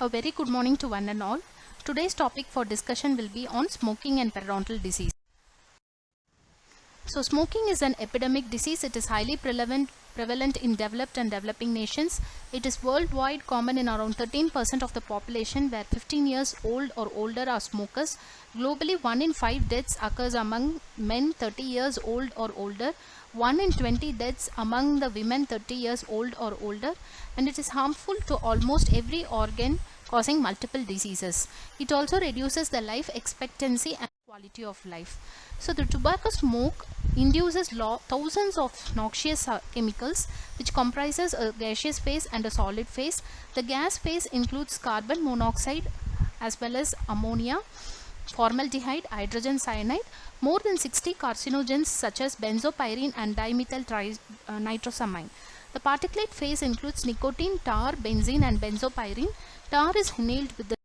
A very good morning to one and all. Today's topic for discussion will be on smoking and periodontal disease. So smoking is an epidemic disease. It is highly prevalent in developed and developing nations. It is worldwide common in around 13% of the population, where 15 years old or older are smokers. Globally, 1 in 5 deaths occurs among men 30 years old or older. 1 in 20 deaths among the women 30 years old or older, and it is harmful to almost every organ, causing multiple diseases. It also reduces the life expectancy and quality of life. So the tobacco smoke induces thousands of noxious chemicals, which comprises a gaseous phase and a solid phase. The gas phase includes carbon monoxide as well as ammonia, formaldehyde, hydrogen cyanide. More than 60 carcinogens such as benzopyrene and dimethyl nitrosamine. The particulate phase includes nicotine, tar, benzene and benzopyrene. Tar is inhaled with the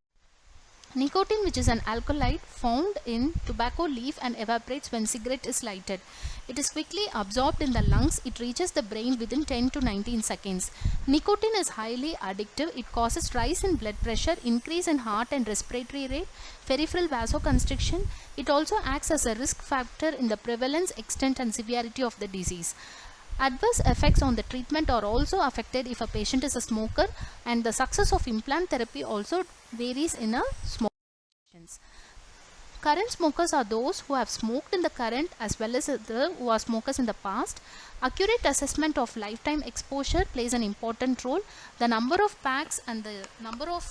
nicotine, which is an alkaloid found in tobacco leaf and evaporates when cigarette is lighted. It is quickly absorbed in the lungs. It reaches the brain within 10 to 19 seconds. Nicotine is highly addictive. It causes rise in blood pressure, increase in heart and respiratory rate, peripheral vasoconstriction. It also acts as a risk factor in the prevalence, extent and severity of the disease. Adverse effects on the treatment are also affected if a patient is a smoker, and the success of implant therapy also varies in a smoker patients. Current smokers are those who have smoked in the current as well as who are smokers in the past. Accurate assessment of lifetime exposure plays an important role. The number of packs and the number of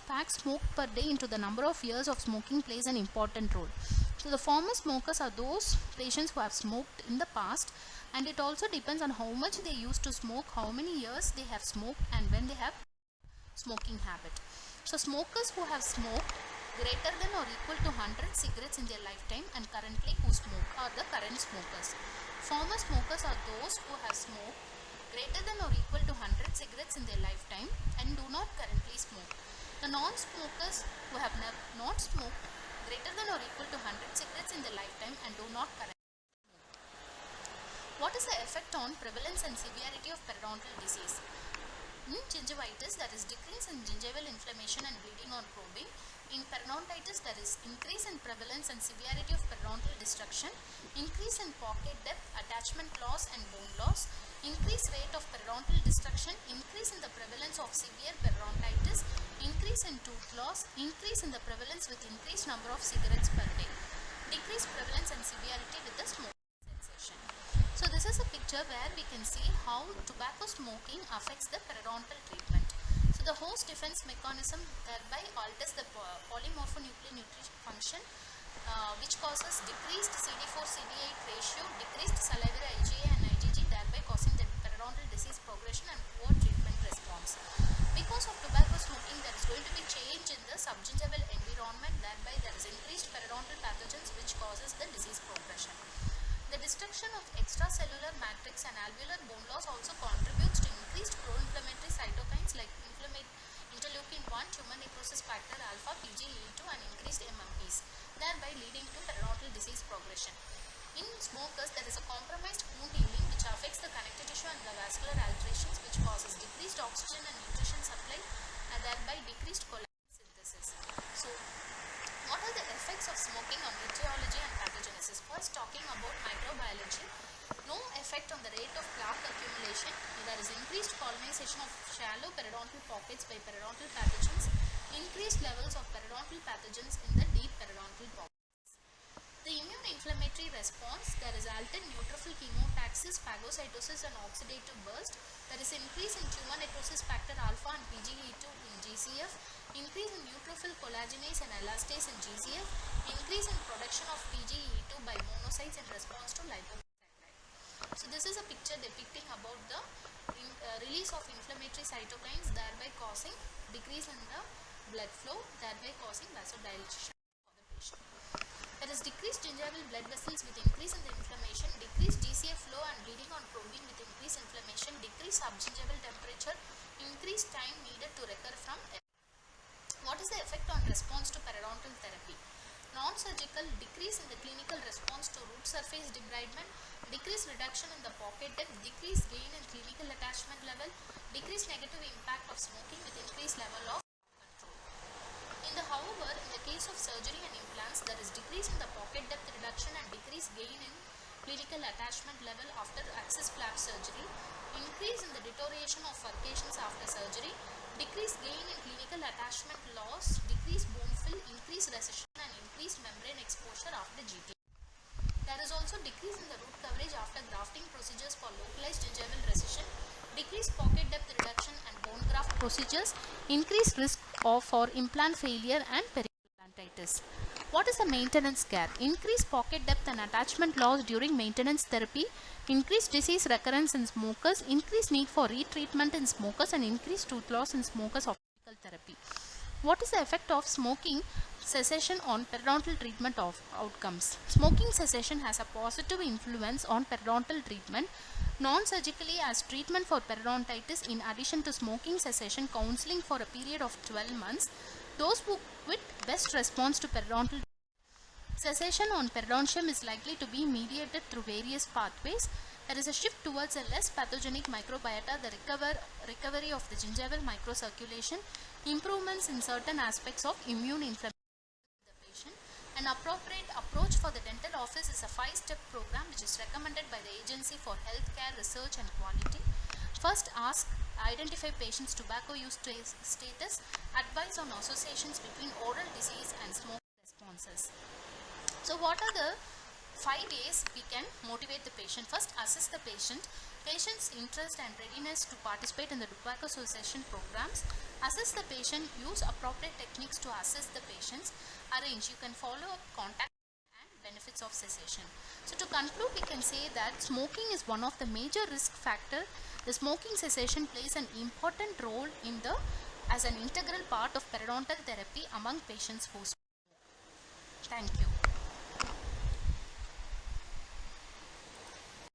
packs smoked per day into the number of years of smoking plays an important role. So the former smokers are those patients who have smoked in the past, and it also depends on how much they used to smoke, how many years they have smoked and when they have smoking habit. So smokers who have smoked greater than or equal to 100 cigarettes in their lifetime and currently who smoke are the current smokers. Former smokers are those who have smoked greater than or equal to 100 cigarettes in their lifetime and do not currently smoke. The non-smokers who have not smoked greater than or equal to 100 cigarettes in their lifetime and do not currently smoke. What is the effect on prevalence and severity of periodontal disease? In gingivitis, there is decrease in gingival inflammation and bleeding on probing. In periodontitis, there is increase in prevalence and severity of periodontal destruction, increase in pocket depth, attachment loss and bone loss, increased rate of periodontal destruction, increase in the prevalence of severe periodontitis, increase in tooth loss, increase in the prevalence with increased number of cigarettes per day, decreased prevalence and severity with the smoking cessation. So this is a picture where we can see how tobacco smoking affects the periodontal treatment. So the host defense mechanism thereby alters the polymorphonuclear function, which causes decreased CD4-CD8 ratio, decreased salivary IgA and IgG, thereby causing the periodontal disease progression and poor treatment response. Because of tobacco smoking, there is going to be change in the subgingival environment, thereby there is increased periodontal pathogens which causes the disease progression. The destruction of extracellular matrix and alveolar bone loss also contributes to increased pro-inflammatory cytokines like interleukin-1, tumor necrosis factor alpha, PGE2 and increased MMPs, thereby leading to periodontal disease progression. In smokers, there is a compromised wound healing which affects the connective tissue and the vascular alterations, which causes decreased oxygen and nutrition supply and thereby decreased collagen synthesis. So, what are the effects of smoking on etiology and pathogenesis? First, talking about microbiology, no effect on the rate of plaque accumulation. There is increased colonization of shallow periodontal pockets by periodontal pathogens, increased levels of periodontal pathogens in the deep periodontal pockets. The immune inflammatory response, there is altered neutrophil chemotaxis, phagocytosis and oxidative burst. There is increase in tumor necrosis factor alpha and PGE2 in GCF, increase in neutrophil collagenase and elastase in GCF, increase in production of PGE2 by monocytes in response to lipopolysaccharide. So this is a picture depicting about the release of inflammatory cytokines, thereby causing decrease in the blood flow, thereby causing vasodilation for the patient. There is decreased gingival blood vessels with increase in the inflammation, decreased GCF flow and bleeding on probing with increased inflammation, decreased subgingival temperature, increased time needed to recover from. What is the effect on response to periodontal therapy? Non-surgical, decrease in the clinical response to root surface debridement, decreased reduction in the pocket depth, decreased gain in clinical attachment level, decreased negative impact of smoking with increased surgery and implants, there is decrease in the pocket depth reduction and decrease gain in clinical attachment level after access flap surgery, increase in the deterioration of furcations after surgery, decrease gain in clinical attachment loss, decrease bone fill, increase recession and increase membrane exposure after GT. There is also decrease in the root coverage after grafting procedures for localized gingival recession, decreased pocket depth reduction and bone graft procedures, increased risk for implant failure and periodontitis. What is the maintenance care? Increased pocket depth and attachment loss during maintenance therapy, increased disease recurrence in smokers, increased need for retreatment in smokers, and increased tooth loss in smokers of physical therapy. What is the effect of smoking cessation on periodontal treatment of outcomes? Smoking cessation has a positive influence on periodontal treatment non-surgically as treatment for periodontitis. In addition to smoking cessation counseling for a period of 12 months, those who with best response to periodontal cessation on periodontium is likely to be mediated through various pathways. There is a shift towards a less pathogenic microbiota, the recovery of the gingival microcirculation, improvements in certain aspects of immune inflammation in the patient. An appropriate approach for the dental office is a 5-step program which is recommended by the Agency for Healthcare Research and Quality. First, identify patient's tobacco use status, advise on associations between oral disease and smoke responses. So what are the 5 ways we can motivate the patient? First, assess the patient's interest and readiness to participate in the tobacco cessation programs. Assess the patient, use appropriate techniques to assess the patients. Arrange, you can follow up, contact and benefits of cessation. So to conclude, we can say that smoking is one of the major risk factor. The smoking cessation plays an important role in as an integral part of periodontal therapy among patients who smoke. Thank you.